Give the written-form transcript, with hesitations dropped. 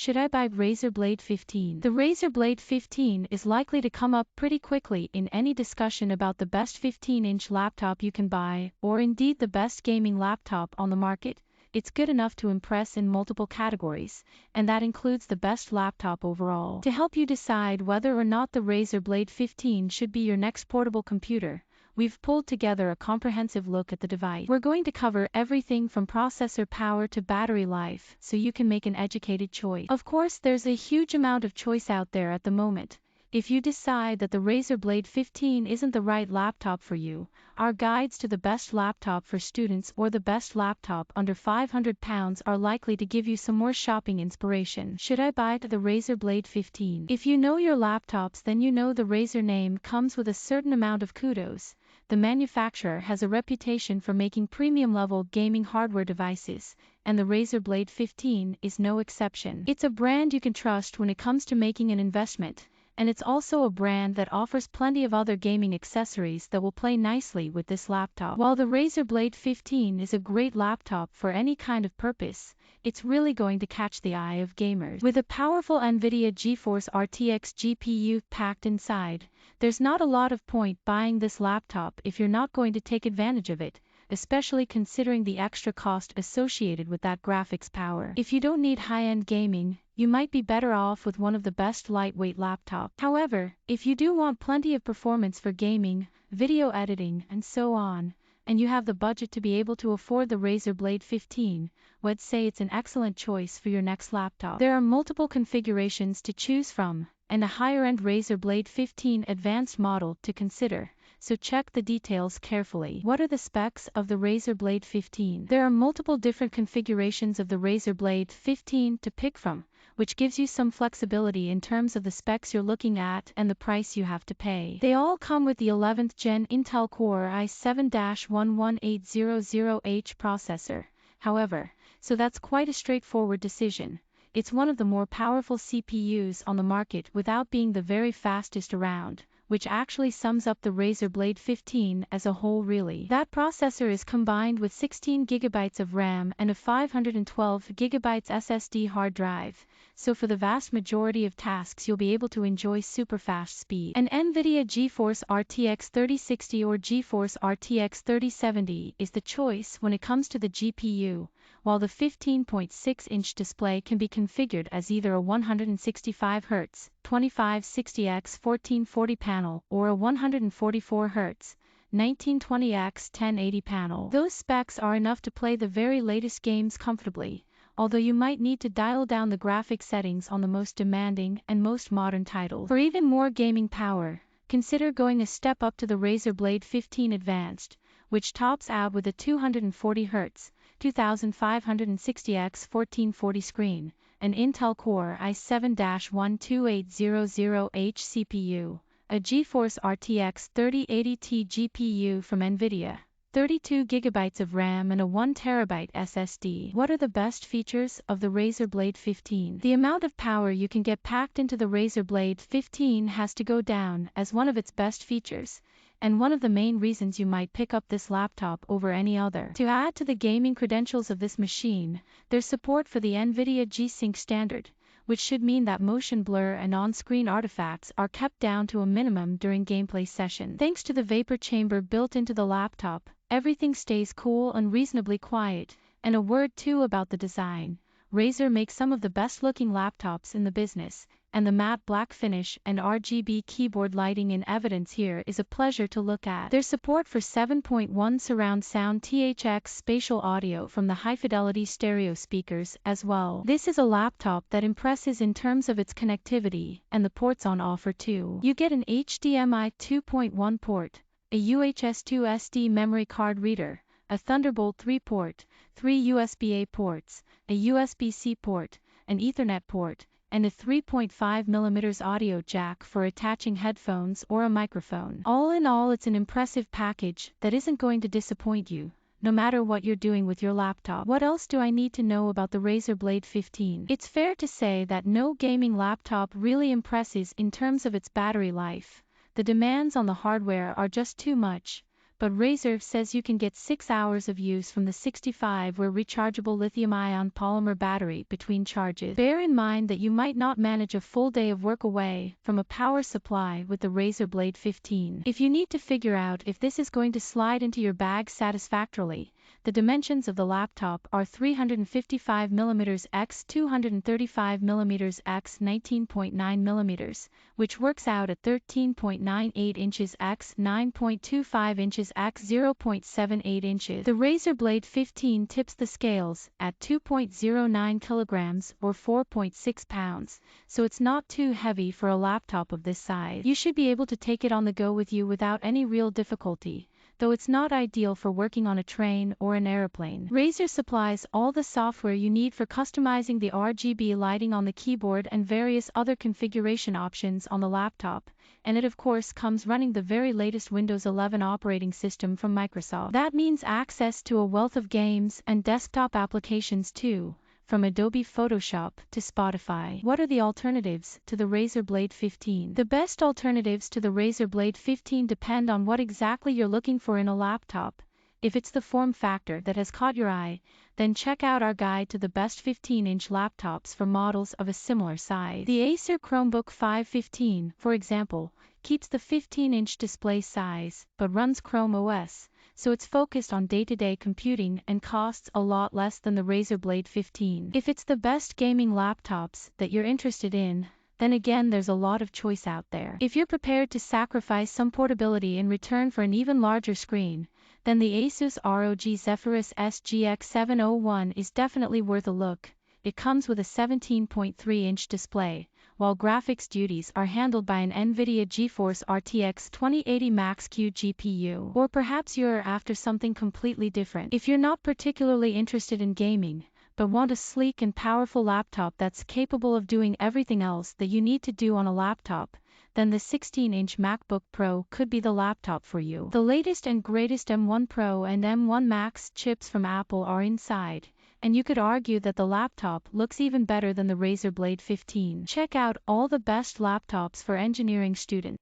Should I buy Razer Blade 15? The Razer Blade 15 is likely to come up pretty quickly in any discussion about the best 15-inch laptop you can buy, or indeed the best gaming laptop on the market. It's good enough to impress in multiple categories, and that includes the best laptop overall. To help you decide whether or not the Razer Blade 15 should be your next portable computer, we've pulled together a comprehensive look at the device. We're going to cover everything from processor power to battery life, so you can make an educated choice. Of course, there's a huge amount of choice out there at the moment. If you decide that the Razer Blade 15 isn't the right laptop for you, our guides to the best laptop for students or the best laptop under £500 are likely to give you some more shopping inspiration. Should I buy the Razer Blade 15? If you know your laptops, then you know the Razer name comes with a certain amount of kudos. The manufacturer has a reputation for making premium-level gaming hardware devices, and the Razer Blade 15 is no exception. It's a brand you can trust when it comes to making an investment, and it's also a brand that offers plenty of other gaming accessories that will play nicely with this laptop. While the Razer Blade 15 is a great laptop for any kind of purpose, it's really going to catch the eye of gamers. With a powerful Nvidia GeForce RTX GPU packed inside, there's not a lot of point buying this laptop if you're not going to take advantage of it, especially considering the extra cost associated with that graphics power. If you don't need high-end gaming, you might be better off with one of the best lightweight laptops. However, if you do want plenty of performance for gaming, video editing, and so on, and you have the budget to be able to afford the Razer Blade 15, we'd say it's an excellent choice for your next laptop. There are multiple configurations to choose from, and a higher-end Razer Blade 15 advanced model to consider, so check the details carefully. What are the specs of the Razer Blade 15? There are multiple different configurations of the Razer Blade 15 to pick from, which gives you some flexibility in terms of the specs you're looking at and the price you have to pay. They all come with the 11th Gen Intel Core i7-11800H processor, however, so that's quite a straightforward decision. It's one of the more powerful CPUs on the market without being the very fastest around, which actually sums up the Razer Blade 15 as a whole really. That processor is combined with 16 GB of RAM and a 512 GB SSD hard drive, so for the vast majority of tasks you'll be able to enjoy super fast speed. An Nvidia GeForce RTX 3060 or GeForce RTX 3070 is the choice when it comes to the GPU, while the 15.6-inch display can be configured as either a 165Hz, 2560x1440 panel or a 144Hz, 1920x1080 panel. Those specs are enough to play the very latest games comfortably, although you might need to dial down the graphic settings on the most demanding and most modern titles. For even more gaming power, consider going a step up to the Razer Blade 15 Advanced, which tops out with a 240Hz, 2560x1440 screen, an Intel Core i7-12800H CPU, a GeForce RTX 3080 GPU from Nvidia, 32 GB of RAM and a 1 TB SSD. What are the best features of the Razer Blade 15? The amount of power you can get packed into the Razer Blade 15 has to go down as one of its best features, and one of the main reasons you might pick up this laptop over any other. To add to the gaming credentials of this machine, there's support for the Nvidia G-Sync standard, which should mean that motion blur and on-screen artifacts are kept down to a minimum during gameplay sessions. Thanks to the vapor chamber built into the laptop, everything stays cool and reasonably quiet. And a word too about the design. Razer makes some of the best-looking laptops in the business, and the matte black finish and RGB keyboard lighting in evidence here is a pleasure to look at. There's support for 7.1 surround sound THX spatial audio from the high-fidelity stereo speakers as well. This is a laptop that impresses in terms of its connectivity, and the ports on offer too. You get an HDMI 2.1 port, a UHS 2 SD memory card reader, a Thunderbolt 3 port, 3 USB-A ports, a USB-C port, an Ethernet port, and a 3.5mm audio jack for attaching headphones or a microphone. All in all, it's an impressive package that isn't going to disappoint you, no matter what you're doing with your laptop. What else do I need to know about the Razer Blade 15? It's fair to say that no gaming laptop really impresses in terms of its battery life. The demands on the hardware are just too much, but Razer says you can get 6 hours of use from the 65-watt rechargeable lithium-ion polymer battery between charges. Bear in mind that you might not manage a full day of work away from a power supply with the Razer Blade 15. If you need to figure out if this is going to slide into your bag satisfactorily, the dimensions of the laptop are 355mm x 235mm x 19.9mm, which works out at 13.98 inches x 9.25 inches x 0.78 inches. The Razer Blade 15 tips the scales at 2.09 kilograms or 4.6 pounds, so it's not too heavy for a laptop of this size. You should be able to take it on the go with you without any real difficulty, though it's not ideal for working on a train or an airplane. Razer supplies all the software you need for customizing the RGB lighting on the keyboard and various other configuration options on the laptop, and it of course comes running the very latest Windows 11 operating system from Microsoft. That means access to a wealth of games and desktop applications too, from Adobe Photoshop to Spotify. What are the alternatives to the Razer Blade 15? The best alternatives to the Razer Blade 15 depend on what exactly you're looking for in a laptop. If it's the form factor that has caught your eye, then check out our guide to the best 15-inch laptops for models of a similar size. The Acer Chromebook 515, for example, keeps the 15-inch display size, but runs Chrome OS, so it's focused on day-to-day computing and costs a lot less than the Razer Blade 15. If it's the best gaming laptops that you're interested in, then again there's a lot of choice out there. If you're prepared to sacrifice some portability in return for an even larger screen, then the Asus ROG Zephyrus SGX 701 is definitely worth a look. It comes with a 17.3-inch display, while graphics duties are handled by an Nvidia GeForce RTX 2080 Max-Q GPU. Or perhaps you're after something completely different. If you're not particularly interested in gaming, but want a sleek and powerful laptop that's capable of doing everything else that you need to do on a laptop, then the 16-inch MacBook Pro could be the laptop for you. The latest and greatest M1 Pro and M1 Max chips from Apple are inside, and you could argue that the laptop looks even better than the Razer Blade 15. Check out all the best laptops for engineering students.